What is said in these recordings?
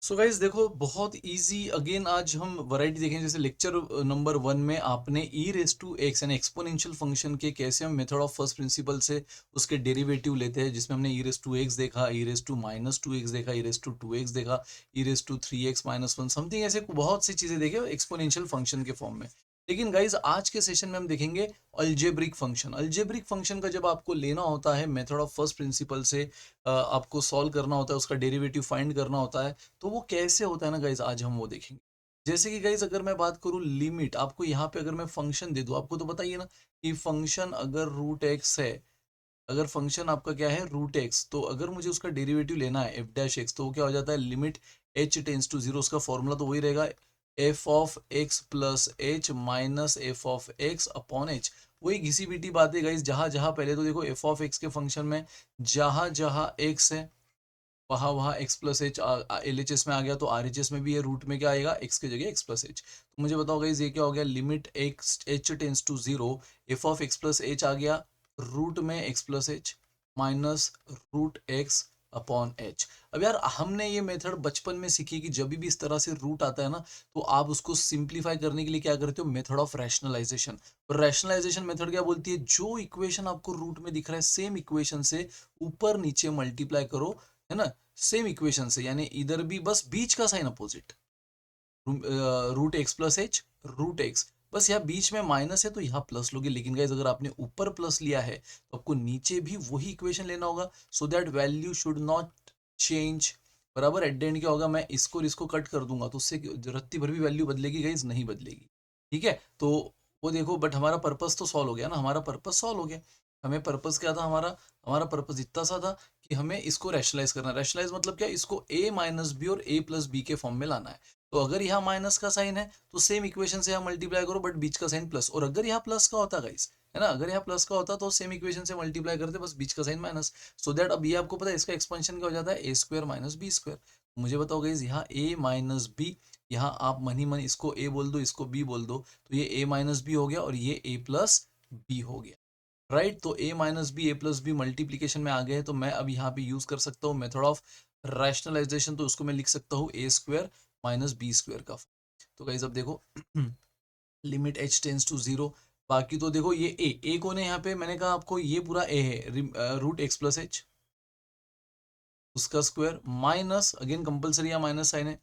So guys देखो बहुत easy again आज हम वैरायटी देखें जैसे लेक्चर नंबर 1 में आपने ई रेस टू एक्स यानी एक्सपोनेंशियल फंक्शन के कैसे हम मेथड ऑफ फर्स्ट प्रिंसिपल से उसके डेरिवेटिव लेते हैं जिसमें हमने ई रेस टू एक्स देखा, e raise to minus two x देखा, e raise to two x देखा, e raise to three x minus one something ऐसे बहुत सी चीजें देखे एक्सपोनेंशियल फंक्शन के फॉर्म में। लेकिन गाइज आज के सेशन में हम देखेंगे अल्जेब्रिक फंक्शन। अल्जेब्रिक फंक्शन का जब आपको लेना होता है मेथड ऑफ फर्स्ट प्रिंसिपल से आपको सॉल्व करना होता है, उसका डेरिवेटिव फाइंड करना होता है, तो वो कैसे होता है ना गाइज आज हम वो देखेंगे। जैसे कि गाइज अगर मैं बात करूं लिमिट, आपको यहाँ पे अगर मैं फंक्शन दे दूं, आपको तो बताइए ना कि फंक्शन अगर रूट एक्स है, अगर फंक्शन आपका क्या है रूट एक्स, तो अगर मुझे उसका डेरिवेटिव लेना है एफ डैश एक्स, तो वो क्या हो जाता है limit h tends to zero. उसका फॉर्मूला तो वही रहेगा f of x plus h minus f of x upon h. वही घिसी पिटी बात है गाइज, जहां जहां पहले तो देखो एफ ऑफ एक्स के फंक्शन में जहां जहां एक्स है वहां वहां x plus H L H S में आ गया, तो आर एच एस में भी है रूट में क्या आएगा एक्स की जगह एक्स प्लस एच। तो मुझे बताओ गाइज ये क्या हो गया limit x h tends to zero, f of x plus h आ गया रूट में x plus h minus root x upon h. अब यार हमने ये मेथड बचपन में सीखी कि जब भी इस तरह से रूट आता है ना, तो आप उसको सिंप्लीफाई करने के लिए क्या करते हो मेथड ऑफ रैशनलाइजेशन। और रैशनलाइजेशन मेथड क्या बोलती है, जो इक्वेशन आपको रूट में दिख रहा है सेम इक्वेशन से ऊपर नीचे मल्टीप्लाई करो, है ना, सेम इक्वेशन से, यानी इधर भी बस बीच का sign opposite, root x plus h root x, बस यहाँ बीच में माइनस है तो यहाँ प्लस लोगे। लेकिन गाइज अगर आपने ऊपर प्लस लिया है तो आपको नीचे भी वही इक्वेशन लेना होगा, so that value should not change. बराबर एट द एंड क्या होगा, मैं इसको और इसको कट कर दूंगा तो उससे रत्ती भर भी वैल्यू बदलेगी गाइज, नहीं बदलेगी। ठीक है, तो वो देखो, बट हमारा पर्पस तो सॉल्व हो गया ना, हमारा पर्पस सॉल्व हो गया। हमें पर्पस क्या था हमारा, हमारा पर्पस इतना सा था कि हमें इसको रैशनलाइज करना। रैशनलाइज मतलब क्या, इसको a माइनस बी और a प्लस बी के फॉर्म में लाना है। तो अगर यहाँ माइनस का साइन है तो सेम इक्वेशन से यहाँ मल्टीप्लाई करो बट बीच का साइन प्लस, और अगर यहाँ प्लस का होता गाइस, है ना, अगर यहाँ प्लस का होता तो सेम इक्वेशन से मल्टीप्लाई करते बस बीच का साइन माइनस। सो दैट अब ये आपको पता है इसका एक्सपेंशन क्या हो जाता है ए स्क्वायर माइनस बी स्क्वायर। मुझे बताओ गाइस यहाँ a माइनस बी, यहाँ आप मन ही मन इसको a बोल दो इसको b बोल दो, तो ये a माइनस बी हो गया और ये a प्लस बी हो गया। राइट, तो a minus b a plus b multiplication में आ गए, तो मैं अब यहाँ पे यूज कर सकता हूँ मेथड ऑफ रैशनलाइजेशन, तो उसको मैं लिख सकता हूँ a square minus b square का। तो गाइस अब देखो limit h tends to zero, बाकी तो देखो ये a कौन है यहाँ पे, मैंने कहा आपको ये पूरा a है रूट एक्स प्लस एच उसका स्क्वायर माइनस अगेन कंपलसरी यहाँ माइनस साइन है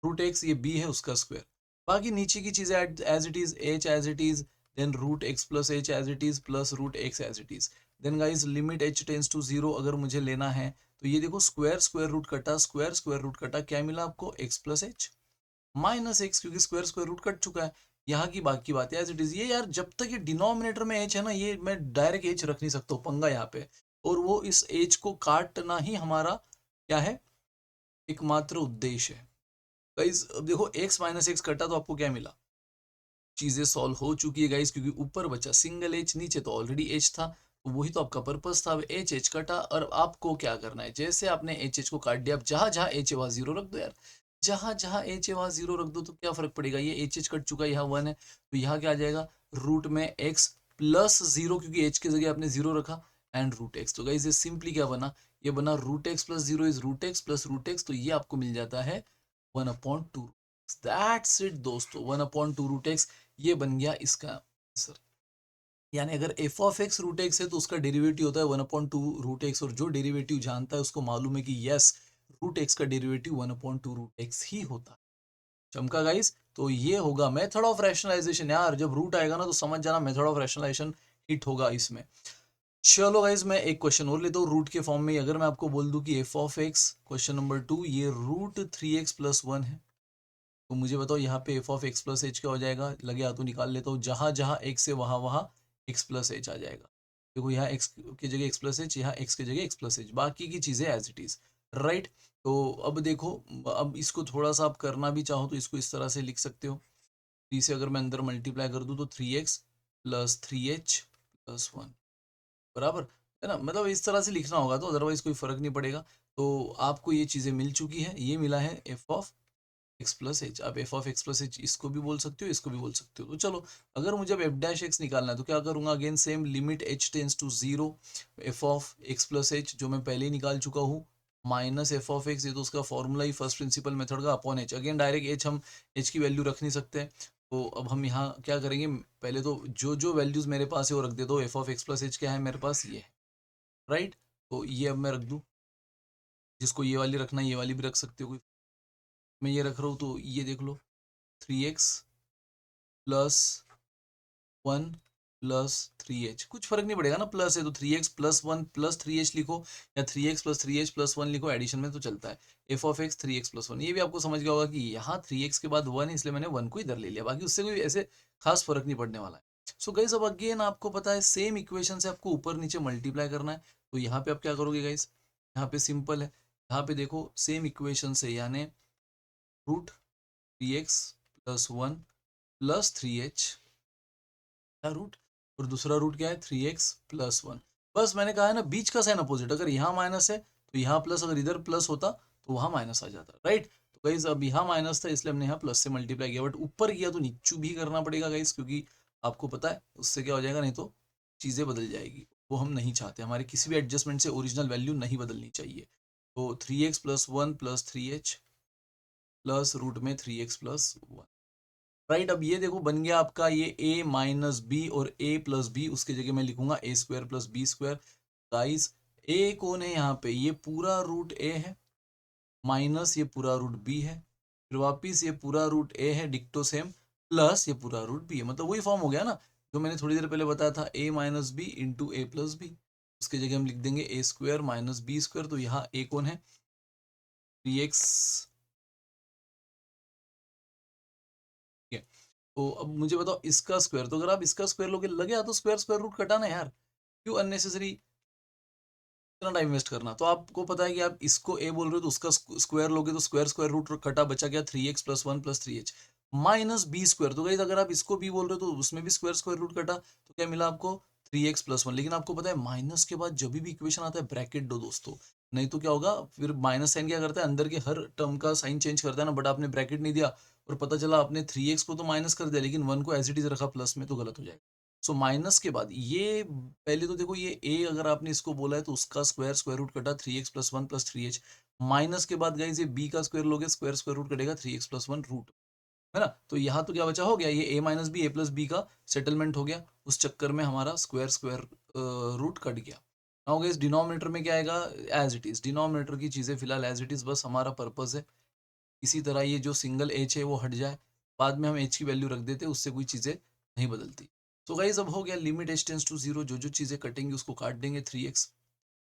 रूट एक्स, ये b है उसका स्क्वायर। बाकी नीचे की चीजें as it is h as it is, then root x plus h as it is plus root x as it is. Then guys limit h tends to zero अगर मुझे लेना है तो ये देखो स्क्वायर स्क्वायर रूट कटा square square root कटा, क्या मिला आपको x plus h minus x, क्योंकि स्क्वायर स्क्वायर रूट कट चुका है। यहाँ की बाकी बात है एज इट इज। ये यार जब तक ये डिनोमिनेटर में एच है ना, ये मैं डायरेक्ट एच रख नहीं सकता हूँ, पंगा यहाँ पे। और वो इस एच को काटना ही हमारा क्या है, एकमात्र उद्देश्य है। गाइस अब देखो x माइनस एक्स कटा तो आपको क्या मिला, चीजें सॉल्व हो चुकी है गाइस, क्योंकि ऊपर बचा सिंगल एच, नीचे तो ऑलरेडी एच था, तो वही तो आपका पर्पस था। अब एच एच कटा और आपको क्या करना है, जैसे आपने एच एच को काट दिया, अब जहां जहां एच है वहां जीरो रख दो यार, जहां जहां एच है वहां जीरो रख दो, तो क्या फर्क पड़ेगा, ये एच एच कट चुका है, यहाँ वन है, तो यहाँ क्या आ जाएगा रूट में एक्स प्लस जीरो, क्योंकि एच की जगह आपने जीरो रखा, एंड रूट एक्स। तो गाइस ये सिंपली क्या बना, ये बना root x plus zero is root x plus root x, तो ये आपको मिल जाता है 1/2। दैट्स इट दोस्तों, 1/2 रूट एक्स, ये बन गया इसका आंसर। यानी अगर f of x root x है तो उसका डेरिवेटिव होता है 1/2 रूट एक्स, और जो डेरिवेटिव जानता है उसको मालूम है कि यस रूट एक्स का डेरिवेटिव 1/2 रूट एक्स ही होता है। चमका गाइस, तो ये होगा मेथड ऑफ रैशनलाइजेशन। यार जब रूट आएगा ना तो समझ जाना मेथड ऑफ रैशनलाइजेशन हिट होगा इसमें। चलो गाइस मैं एक क्वेश्चन और लेता हूँ रूट के फॉर्म में। अगर मैं आपको बोल दूं कि F of x question number 2 ये रूट 3x प्लस 1 है, तो मुझे बताओ यहाँ पे F of x plus H क्या हो जाएगा, लगे हाथों निकाल लेता हूँ, जहां जहां एक्स है वहां वहां एक्स प्लस एच आ जाएगा। देखो यहाँ एक्स की जगह एक्स प्लस एच, यहाँ एक्स की जगह एक्स प्लस एच, बाकी की चीजें एज इट इज। राइट, तो अब देखो, अब इसको थोड़ा सा आप करना भी चाहो तो इसको इस तरह से लिख सकते हो, 3 से अगर मैं अंदर मल्टीप्लाई कर दूँ तो 3x प्लस 3h प्लस 1 बराबर, है ना, मतलब इस तरह से लिखना होगा, तो अदरवाइज कोई फर्क नहीं पड़ेगा। तो आपको ये चीजें मिल चुकी है, ये मिला है f of x plus h. आप f of x plus h इसको भी बोल सकते हो इसको भी बोल सकते हो। तो चलो, अगर मुझे अब एफ डैश एक्स निकालना है तो क्या करूंगा, again same limit h tends to zero, f of x plus h जो मैं पहले ही निकाल चुका हूँ माइनस एफ ऑफ एक्स, ये तो उसका फॉर्मूला ही फर्स्ट प्रिंसिपल मेथड का upon h. Again direct H हम एच की वैल्यू रख नहीं सकते, तो अब हम यहाँ क्या करेंगे, पहले तो जो जो वैल्यूज मेरे पास है वो रख दे दो। F of x plus H क्या है मेरे पास, ये है, राइट। तो ये अब मैं रख दूँ, जिसको ये वाली रखना है ये वाली भी रख सकते हो कोई। मैं ये रख रहा हूँ तो ये देख लो, 3x प्लस 1 प्लस 3h, कुछ फर्क नहीं पड़ेगा ना, प्लस है तो 3x प्लस 1 प्लस 3h लिखो, या 3x प्लस 3h प्लस 1 लिखो, एडिशन में तो चलता है। F of x 3x plus 1, ये भी आपको समझ गया होगा कि यहाँ 3x के बाद 1 है, इसलिए मैंने 1 को इधर ले लिया, बाकी उससे कोई ऐसे खास फर्क नहीं पड़ने वाला है। सो गाइस अब अगेन आपको पता है सेम इक्वेशन से आपको ऊपर नीचे मल्टीप्लाई करना है, तो यहाँ पे आप क्या करोगे गाइस, यहाँ पे सिंपल है, यहाँ पे देखो सेम इक्वेशन से, यानी root 3x plus 1 plus 3h root, और दूसरा रूट क्या है 3x प्लस 1। बस मैंने कहा है ना, बीच का साइन अपोजिट, अगर यहाँ माइनस है तो यहाँ प्लस, अगर इधर प्लस होता तो वहाँ माइनस आ जाता, राइट। तो गाइज अब यहाँ माइनस था इसलिए हमने यहाँ प्लस से मल्टीप्लाई किया, बट ऊपर किया तो नीचू भी करना पड़ेगा गाइज, क्योंकि आपको पता है उससे क्या हो जाएगा, नहीं तो चीज़ें बदल जाएगी, वो हम नहीं चाहते, हमारे किसी भी एडजस्टमेंट से ओरिजिनल वैल्यू नहीं बदलनी चाहिए। तो 3x plus 1 plus 3h plus root में 3x प्लस 1, राइट। अब ये देखो बन गया आपका ये a माइनस बी, और a प्लस बी उसके जगह मैं लिखूंगा a square plus b square. Guys a कौन है यहाँ पे, ये पूरा रूट a है, माइनस ये पूरा रूट b है, फिर वापिस ये पूरा रूट a है डिक्टो सेम, प्लस ये पूरा रूट b है, मतलब वही फॉर्म हो गया ना जो मैंने थोड़ी देर पहले बताया था, a minus b into a plus b, उसके जगह हम लिख देंगे a square minus b square. तो यहाँ a कौन है, 3x, ठीक है। तो अब मुझे बताओ इसका स्क्वायर, तो अगर आप इसका स्क्वायर लोगे लगे तो स्क्वायर स्क्वायर रूट कटाना यार, क्यों अननेसेसरी इतना टाइम वेस्ट करना। तो आपको पता है कि आप इसको ए बोल रहे हो तो उसका स्क्वायर लोगे तो स्क्वायर स्क्वायर रूट कटा, बचा गया 3x plus 1 plus 3h minus b square. तो गाइस अगर आप इसको बी बोल रहे हो तो उसमें भी स्क्वायर स्क्वायर रूट कटा, तो क्या मिला आपको 3x प्लस 1। लेकिन आपको पता है माइनस के बाद जब भी इक्वेशन आता है ब्रैकेट दो दोस्तों, नहीं तो क्या होगा, फिर माइनस साइन क्या करता है, अंदर के हर टर्म का साइन चेंज करता है ना, बट आपने ब्रैकेट नहीं दिया और पता चला आपने 3x को तो माइनस कर दिया लेकिन 1 को एज इट इज रखा प्लस में, तो गलत हो जाएगा। सो माइनस के बाद ये पहले तो देखो, ये a अगर आपने इसको बोला है तो उसका स्क्वायर स्क्वायर रूट कटा 3x plus 1 plus 3h, minus के बाद गाइस ये b का स्क्वायर लोगे, स्क्वायर स्क्वायर रूट कटेगा 3x प्लस 1 रूट, है ना। तो यहाँ तो क्या बचा, हो गया ये a minus b, a plus b का सेटलमेंट हो गया, उस चक्कर में हमारा स्क्वायर स्क्वायर रूट कट गया। नाउ गाइस डिनोमिनेटर में क्या आएगा, एज इट इज, डिनोमिनेटर की चीज़ें फिलहाल एज इट इज, बस हमारा पर्पज है इसी तरह ये जो सिंगल एच है वो हट जाए, बाद में हम एच की वैल्यू रख देते हैं, उससे कोई चीज़ें नहीं बदलती। तो गाइज अब हो गया limit h tends to zero, जो जो चीज़ें कटेंगी उसको काट देंगे, 3x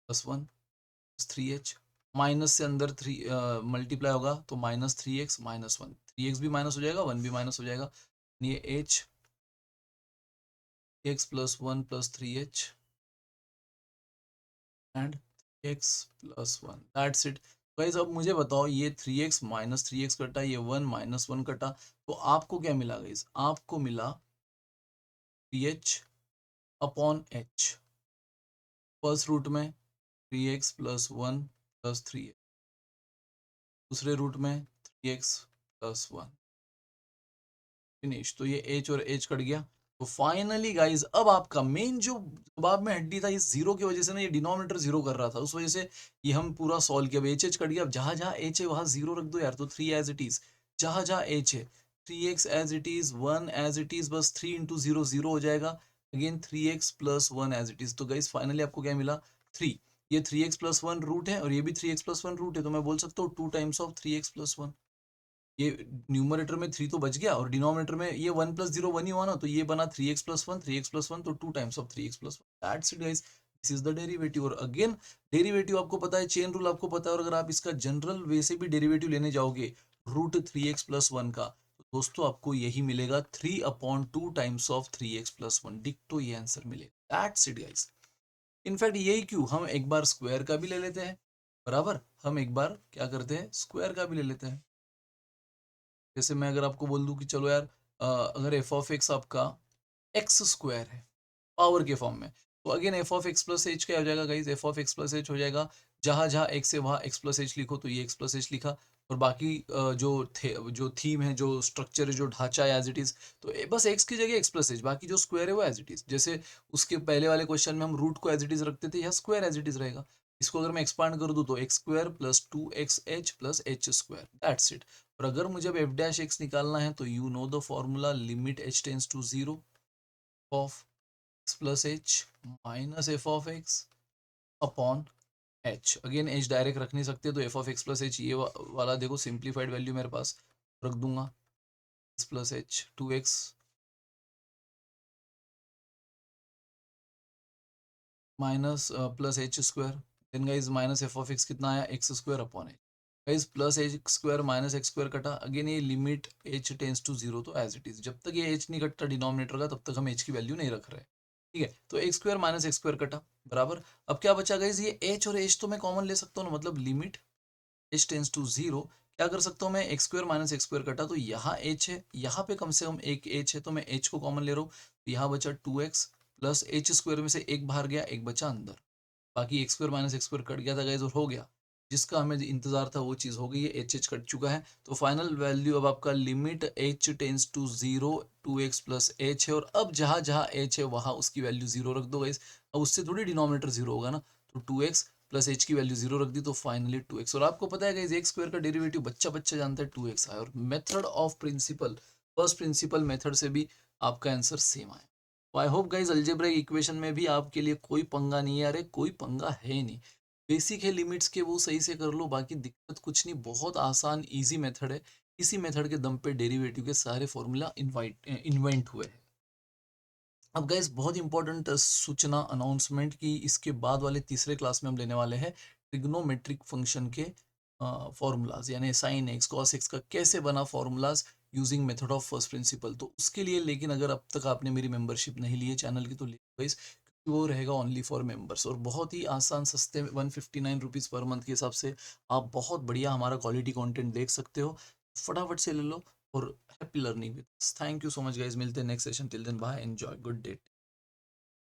plus 1 plus 3h, minus से अंदर 3 मल्टीप्लाई होगा तो माइनस 3x माइनस 1, 3x भी माइनस हो जाएगा 1 भी माइनस हो जाएगा, ये h x plus 1 plus 3h and x plus 1, that's it. Guys अब मुझे बताओ ये 3x माइनस 3x कटा, ये 1 माइनस 1 कटा, तो आपको क्या मिला गाइस, आपको मिला 3h upon h, first root में 3x प्लस 1 प्लस 3, दूसरे रूट में 3x प्लस 1, फिनिश। तो ये h और h कट गया। तो फाइनली गाइज अब आपका मेन जो जवाब में हड्डी था, इस जीरो की वजह से ना ये डिनोमिनेटर जीरो कर रहा था, उस वजह से ये हम पूरा सॉल्व किया। एच एच कट गया, अब जहां जहां एच है वहां जीरो रख दो यार, तो 3 एज इट इज, जहां जहां एच है 3x as it is, 1 as it is, बस 3 इंटू जीरो जीरो हो जाएगा, again 3x plus 1 as it is. तो गाइज फाइनली आपको क्या मिला, 3। ये 3x प्लस 1 रूट है और ये भी 3x प्लस 1 रूट है, तो मैं बोल सकता हूँ 2 टाइम्स ऑफ 3x प्लस 1। ये न्यूमरेटर में 3 तो बच गया और डिनोमिनेटर में ये 1 प्लस 0 1 ही हुआ ना, तो ये बना 3x प्लस 1, 3x प्लस 1, तो 2 times of 3x plus 1, that's it guys, this is the derivative. और अगेन डेरिवेटिव आपको पता है, चेन रूल आपको पता है, और अगर आप इसका जनरल वे से भी डेरिवेटिव लेने जाओगे रूट 3x प्लस 1 का, तो दोस्तों आपको यही मिलेगा 3/2 टाइम्स ऑफ 3x प्लस 1, डिक्टो ये आंसर मिलेगा, दैट्स इट गाइस। इनफैक्ट यही क्यों, हम एक बार स्क्वायर का भी ले लेते हैं, बराबर, हम एक बार क्या करते हैं स्क्वायर का भी ले लेते हैं। जैसे मैं अगर आपको बोल दूं कि चलो यार, अगर एफ ऑफ एक्स आपका एक्स स्क्वायर है पावर के फॉर्म में, तो again F of x plus H क्या हो जाएगा guys, F of x plus H हो जाएगा, जहां जहां एक्स है वहां एक्स प्लस एच लिखो, तो ये एक्स प्लस एच लिखा, और बाकी जो थीम है, जो स्ट्रक्चर है, जो ढांचा है एज इट इज, तो बस एक्स की जगह एक्स प्लस एच, बाकी जो स्क्वायर है वो एज इट इज, जैसे उसके पहले वाले क्वेश्चन में हम रूट को एज इट इज रखते थे, यहाँ स्क्वायर एज इट इज रहेगा। इसको अगर मैं एक्सपांड कर दूं तो x square plus 2xh plus h square, that's it. और अगर मुझे अब एफ डैश एक्स निकालना है तो you know the formula, limit h tends to zero of x plus h minus f of x upon h. Again h direct रख नहीं सकते तो f of x plus h ये वाला देखो सिंप्लीफाइड वैल्यू मेरे पास रख दूंगा, x plus h 2x minus plus h square, then guys minus f of x कितना आया, x square upon h. Guys plus h square minus x square कटा, अगेन ये limit h tends to zero, तो as it is जब तक ये H नहीं कटता डिनोमिनेटर का तब तक हम एच की वैल्यू नहीं रख रहे। ठीक है, तो x square minus x square कटा बराबर। अब क्या बचा गाइज, ये एच और एच तो मैं कॉमन ले सकता हूँ ना, मतलब limit h tends to zero, क्या कर सकता हूँ मैं, x square minus x square कटा, तो यहाँ एच है, यहाँ पे कम से कम एक एच है, तो मैं एच को कॉमन ले रहा हूँ, तो यहाँ बचा 2x प्लस एच स्क्वायर में से एक बाहर गया, एक बचा अंदर, बाकी x square minus x square cut गया था गाइज और हो गया, जिसका हमें इंतजार था वो चीज़ हो गई है, एच एच कट चुका है। तो फाइनल वैल्यू अब आपका limit h tends to zero 2x plus h है, और अब जहाँ जहाँ एच है वहाँ उसकी वैल्यू जीरो रख दो गाइज, अब उससे थोड़ी डिनोमिनेटर जीरो होगा ना, तो 2x प्लस एच की वैल्यू जीरो रख दी तो फाइनली 2x। और आपको पता है गाइज एक्स स्क्वायर का डेरिवेटिव बच्चा बच्चा जानता है 2x आया, और method of principle, first principle method से भी आपका आंसर सेम आया। तो I hope guys algebraic equation में भी आपके लिए कोई पंगा नहीं है, अरे कोई पंगा है नहीं, बेसिक है लिमिट्स के वो सही से कर लो, बाकी दिक्कत कुछ नहीं, बहुत आसान इजी मेथड है। इसी मेथड के दम पे डेरिवेटिव के सारे फॉर्मूला इन्वेंट हुए हैं। अब गाइस बहुत इंपॉर्टेंट सूचना अनाउंसमेंट की, इसके बाद वाले तीसरे क्लास में हम लेने वाले हैं ट्रिग्नोमेट्रिक फंक्शन के फॉर्मूलाज, यानी साइन एक्स कॉस एक्स का कैसे बना formulas using method of first principle. तो उसके लिए लेकिन अगर अब तक आपने मेरी मेंबरशिप नहीं ली है चैनल की तो ले गाइस, वो रहेगा ओनली फॉर मेंबर्स, और बहुत ही आसान सस्ते 159 रुपीज़ पर मंथ के हिसाब से आप बहुत बढ़िया हमारा क्वालिटी कंटेंट देख सकते हो, फटाफट से ले लो। और happy learning with, thank you so much guys, मिलते हैं next session, till then bye, enjoy, good day.